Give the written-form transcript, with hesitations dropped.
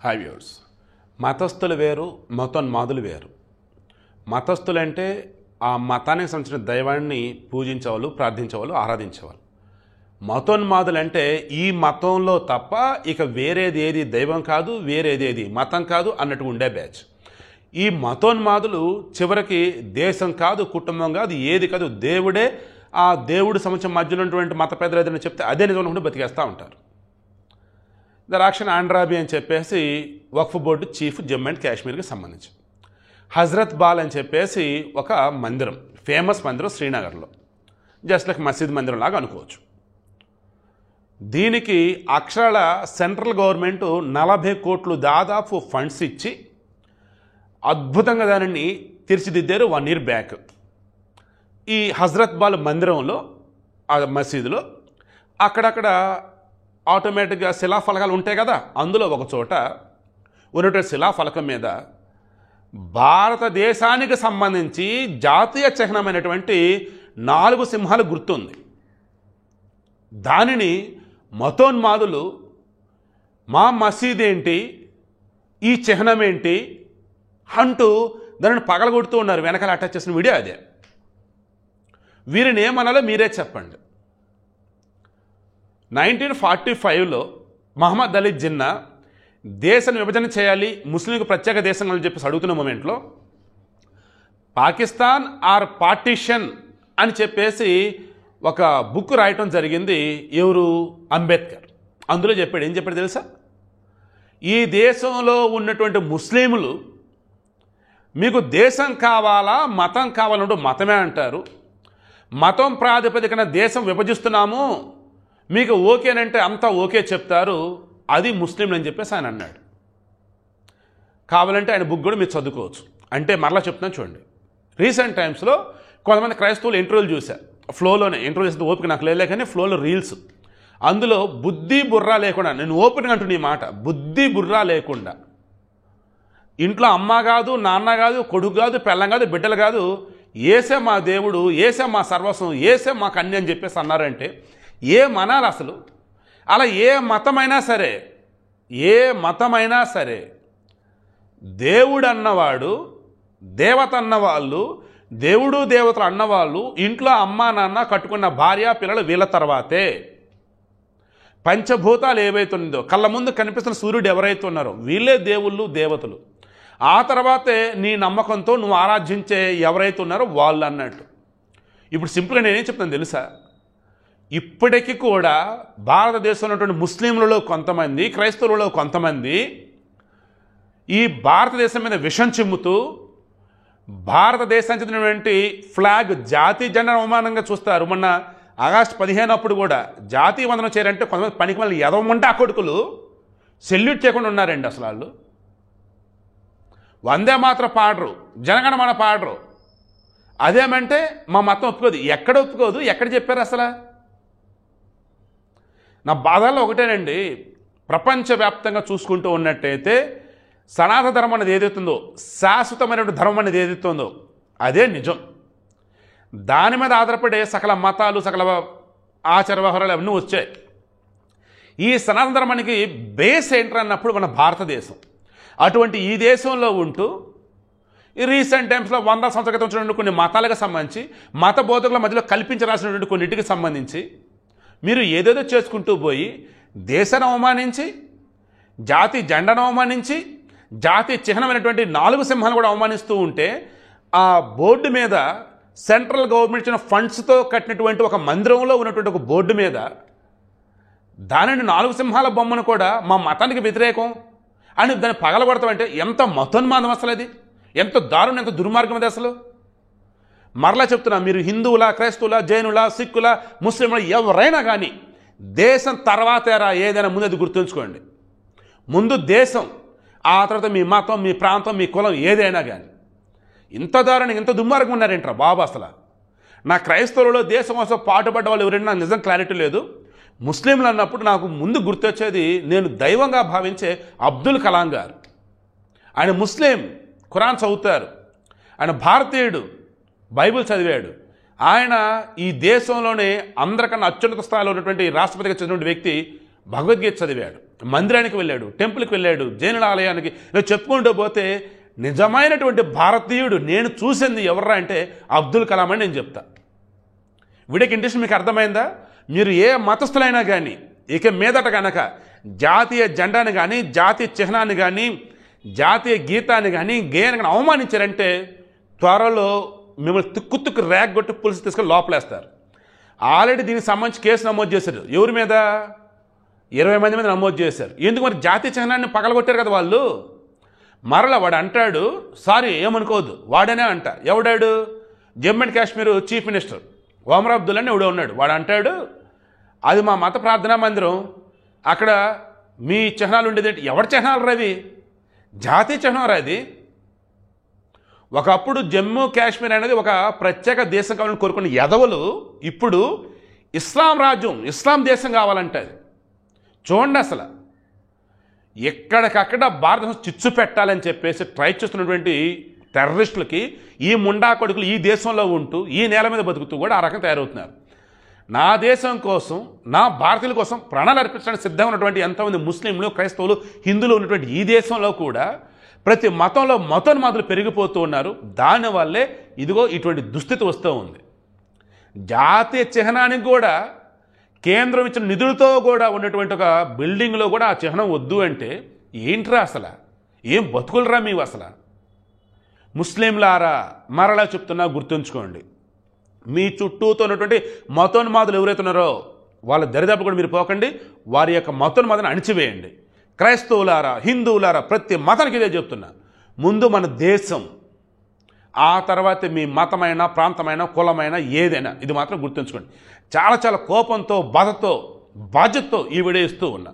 Hi viewers. మతస్థులు వేరు, మతోన్మాదులు వేరు. మతస్థులంటే ఆ మతానికి సంబంధించిన దైవాన్ని పూజించేవాళ్ళు, ప్రార్థించేవాళ్ళు, ఆరాధించేవాళ్ళు. మతోన్మాదులు అంటే ఈ మతంలో తప్ప ఇక వేరేది ఏది దైవం కాదు, వేరేది మతం కాదు అన్నట్టు ఉండే బ్యాచ్. ఈ మతోన్మాదులు చివరికి దేశం కాదు, కుటుంబం కాదు, ఏది కాదు, దేవుడే, ఆ దేవుడి సంబంధించిన మధ్యలో ఉన్నటువంటి మత పెద్దలు ఏదైనా చెప్తే అదే నిజం అనుకుంటూ బతికేస్తూ ఉంటారు. దరాక్షన్ ఆండ్రాబీ అని చెప్పేసి వక్ఫ్ బోర్డు చీఫ్ జమ్మూ అండ్ కాశ్మీర్కి సంబంధించి. హజరత్ బాల్ అని చెప్పేసి ఒక మందిరం, ఫేమస్ మందిరం శ్రీనగర్లో, జస్ట్ లైక్ మసీద్ మందిరం లాగా అనుకోవచ్చు. దీనికి అక్షరాల సెంట్రల్ గవర్నమెంట్ 40 కోట్లు దాదాపు ఫండ్స్ ఇచ్చి అద్భుతంగా దానిని తీర్చిదిద్దారు 1 year బ్యాక్. ఈ హజరత్ బాల్ మందిరంలో, ఆ మసీదులో అక్కడక్కడ ఆటోమేటిక్గా శిలాఫలకాలు ఉంటాయి కదా, అందులో ఒక చోట ఉన్నటువంటి శిలాఫలకం మీద భారతదేశానికి సంబంధించి జాతీయ చిహ్నమైనటువంటి 4 సింహాలు గుర్తుంది. దానిని మతోన్మాదులు మా మసీద్ ఏంటి, ఈ చిహ్నం ఏంటి అంటూ దానిని పగలగొడుతూ ఉన్నారు. వెనకాల అటాచ్ చేసిన వీడియో అదే. వీరిని ఏమనాలో మీరే చెప్పండి. 1945లో మహమ్మద్ అలీ జిన్నా దేశాన్ని విభజన చేయాలి, ముస్లింలకు ప్రత్యేక దేశం అని చెప్పేసి అడుగుతున్న మూమెంట్లో పాకిస్తాన్ ఆర్ పార్టీషన్ అని చెప్పేసి ఒక బుక్ రాయటం జరిగింది. ఎవరు? అంబేద్కర్. అందులో చెప్పాడు, ఏం చెప్పాడు తెలుసా? ఈ దేశంలో ఉన్నటువంటి ముస్లింలు మీకు దేశం కావాలా, మతం కావాలంటూ మతమే అంటారు. మతం ప్రాతిపదికన దేశం విభజిస్తున్నాము, మీకు ఓకేనంటే అంతా ఓకే చెప్తారు, అది ముస్లింలు అని చెప్పేసి ఆయన అన్నాడు. కావాలంటే ఆయన బుక్ కూడా మీరు చదువుకోవచ్చు. అంటే మరలా చెప్తున్నాను చూడండి. రీసెంట్ టైమ్స్లో కొంతమంది క్రైస్తవులు ఇంటర్వ్యూలు చూశారు. ఫ్లోలోనే ఇంటర్వ్యూ చేస్తే ఓపిక నాకు లేదు, కానీ ఫ్లోలో రీల్స్, అందులో బుద్ధి బుర్రా లేకుండా, నేను ఓపెన్గా అంటున్నా ఈ మాట, బుద్ధి బుర్రా లేకుండా ఇంట్లో అమ్మ కాదు, నాన్న కాదు, కొడుకు కాదు, పెళ్ళం కాదు, బిడ్డలు కాదు, ఏసే మా దేవుడు, ఏసే మా సర్వస్వం, ఏసే మా కన్య అని చెప్పేసి అన్నారంటే ఏమనాలి అసలు? అలా ఏ మతమైనా సరే దేవుడు అన్నవాడు, దేవత అన్నవాళ్ళు, దేవుడు దేవతలు అన్నవాళ్ళు ఇంట్లో అమ్మా నాన్న కట్టుకున్న భార్య పిల్లలు వీళ్ళ తర్వాతే. పంచభూతాలు ఏవైతుందో, కళ్ళ ముందు కనిపిస్తున్న సూర్యుడు ఎవరైతే ఉన్నారో వీళ్ళే దేవుళ్ళు, దేవతలు. ఆ తర్వాతే నీ నమ్మకంతో నువ్వు ఆరాధించే ఎవరైతే ఉన్నారో వాళ్ళు అన్నట్టు. ఇప్పుడు సింపుల్గా నేనేం చెప్తాను తెలుసా? ఇప్పటికీ కూడా భారతదేశంలో ఉన్నటువంటి ముస్లింలలో కొంతమంది, క్రైస్తవులలో కొంతమంది ఈ భారతదేశం మీద విషం చిమ్ముతూ భారతదేశానికి చెందినటువంటి ఫ్లాగ్, జాతీయ జెండా అవమానంగా చూస్తారు. మొన్న ఆగస్టు 15 అప్పుడు కూడా జాతీయ వందనం చేయాలంటే కొంతమంది పనికి మళ్ళీ ఎదవమంటే ఆ కొడుకులు సెల్యూట్ చేయకుండా ఉన్నారండి. అసలు వాళ్ళు వందే మాత్రం పాడరు, జనగణమన పాడరు. అదేమంటే మా మతం ఒప్పుకోదు. ఎక్కడ ఒప్పుకోదు? ఎక్కడ చెప్పారు అసలు? నా బాధల్లో ఒకటేనండి, ప్రపంచవ్యాప్తంగా చూసుకుంటూ ఉన్నట్టయితే సనాతన ధర్మం అనేది ఏదైతుందో, శాశ్వతమైనటువంటి ధర్మం అనేది ఏదైతుందో అదే నిజం. దాని మీద ఆధారపడే సకల మతాలు, సకల ఆచార వ్యవహారాలు అవన్నీ వచ్చాయి. ఈ సనాతన ధర్మానికి బేస్ ఏంటన్నప్పుడు మన భారతదేశం. అటువంటి ఈ దేశంలో ఉంటూ ఈ రీసెంట్ టైమ్స్లో 100 సంవత్సరాల క్రితం వచ్చినటువంటి కొన్ని మతాలకు సంబంధించి, మత బోధకుల మధ్యలో కల్పించరాసినటువంటి కొన్నిటికి సంబంధించి మీరు ఏదేదో చేసుకుంటూ పోయి దేశాన్ని అవమానించి, జాతి జెండాను అవమానించి, జాతి చిహ్నమైనటువంటి 4 సింహాలను కూడా అవమానిస్తూ ఉంటే, ఆ బోర్డు మీద సెంట్రల్ గవర్నమెంట్ ఇచ్చిన ఫండ్స్తో కట్టినటువంటి ఒక మందిరంలో ఉన్నటువంటి ఒక బోర్డు మీద దానిని 4 సింహాల బొమ్మను కూడా మా మతానికి వ్యతిరేకం అని దాన్ని పగలగొడతామంటే ఎంత మతోన్మాదం అసలు! అది ఎంత దారుణం, ఎంత దుర్మార్గం అది అసలు. మరలా చెప్తున్నా, మీరు హిందువుల, క్రైస్తవుల, జైనుల, సిక్కుల, ముస్లింల ఎవరైనా కానీ దేశం తర్వాతేరా ఏదైనా ముందు అది గుర్తుంచుకోండి. ముందు దేశం, ఆ తర్వాత మీ మతం, మీ ప్రాంతం, మీ కులం ఏదైనా కానీ. ఇంత దారుణం, ఇంత దుర్మార్గం ఉన్నారేంట్రా బాబు అసలు. నా క్రైస్తవులలో దేశం కోసం పాటుపడ్డ వాళ్ళు ఎవరైనా నాకు నిజం క్లారిటీ లేదు. ముస్లింలు అన్నప్పుడు నాకు ముందు గుర్తొచ్చేది, నేను దైవంగా భావించే అబ్దుల్ కలాం గారు. ఆయన ముస్లిం, ఖురాన్ చదువుతారు, ఆయన భారతీయుడు, బైబిల్ చదివాడు. ఆయన ఈ దేశంలోనే అందరికన్నా అత్యున్నత స్థాయిలో ఉన్నటువంటి రాష్ట్రపతిగా చెందిన వ్యక్తి భగవద్గీత చదివాడు, మందిరానికి వెళ్ళాడు, టెంపుల్కి వెళ్ళాడు, జైనుల ఆలయానికి ఇలా చెప్పుకుంటూ పోతే నిజమైనటువంటి భారతీయుడు నేను చూసింది ఎవర్రా అంటే అబ్దుల్ కలాం అని నేను చెప్తా. వీడికి ఇంట్రెస్ట్ మీకు అర్థమైందా? మీరు ఏ మతస్థులైనా కానీ ఇక మీదట కనుక జాతీయ జెండాని కానీ, జాతీయ చిహ్నాన్ని కానీ, జాతీయ గీతాన్ని కానీ, గేయాన్ని కానీ అవమానించారంటే త్వరలో మిమ్మల్ని తుక్కు ర్యాక్ కొట్టి పులిసి తీసుకొని లోపలేస్తారు. ఆల్రెడీ దీనికి సంబంధించి కేసు నమోదు చేశారు. ఎవరి మీద? 20 మంది మీద నమోదు చేశారు. ఎందుకు? మరి జాతీయ చిహ్నాన్ని పగలగొట్టారు కదా వాళ్ళు. మరలా వాడు అంటాడు, సారీ ఏమనుకోవద్దు, వాడనే అంట. ఎవడాడు? Jammu and Kashmir chief minister Omar Abdullah అని ఎవడో ఉన్నాడు. వాడు అంటాడు, అది మా మత ప్రార్థనా మందిరం, అక్కడ మీ చిహ్నాలు ఉండేది. ఎవరి చిహ్నాలు రావి? జాతీయ చిహ్నం రాది. ఒకప్పుడు జమ్మూ కాశ్మీర్ అనేది ఒక ప్రత్యేక దేశం కావాలని కోరుకున్న యదవులు ఇప్పుడు ఇస్లాం రాజ్యం, ఇస్లాం దేశం కావాలంటే చూడండి. అసలు ఎక్కడికక్కడ భారతదేశం చిచ్చు పెట్టాలని చెప్పేసి ట్రై చేస్తున్నటువంటి టెర్రరిస్టులకి ఈ ముండా కొడుకులు ఈ దేశంలో ఉంటూ ఈ నేల మీద బతుకుతూ కూడా ఆ రకంగా తయారవుతున్నారు. నా దేశం కోసం, నా భారతీయుల కోసం ప్రాణాలు అర్పించడానికి సిద్ధంగా ఉన్నటువంటి ఎంతోమంది ముస్లింలు, క్రైస్తవులు, హిందువులు ఉన్నటువంటి ఈ దేశంలో కూడా ప్రతి మతంలో మతోన్మాదులు పెరిగిపోతూ ఉన్నారు. దానివల్లే ఇదిగో ఇటువంటి దుస్థితి వస్తూ ఉంది. జాతీయ చిహ్నానికి కూడా కేంద్రం ఇచ్చిన నిధులతో కూడా ఉన్నటువంటి ఒక బిల్డింగ్లో కూడా ఆ చిహ్నం వద్దు అంటే ఏంట్రా అసలు? ఏం బతుకులరా మీవు అసలు? ముస్లింలారా, మరలా చెప్తున్నా గుర్తుంచుకోండి, మీ చుట్టూతో ఉన్నటువంటి మతోన్మాదులు ఎవరైతే ఉన్నారో వాళ్ళ దరిదాపు కూడా మీరు పోకండి. వారి యొక్క మతోన్మాదాన్ని అణిచివేయండి. క్రైస్తవులారా, హిందువులారా, ప్రతి మతానికి ఇదే చెప్తున్నా. ముందు మన దేశం, ఆ తర్వాత మీ మతమైన, ప్రాంతమైన, కులమైన ఏదైనా. ఇది మాత్రం గుర్తుంచుకోండి. చాలా కోపంతో, బాధతో, బాధ్యతతో ఈ వీడియో ఇస్తూ ఉన్నా.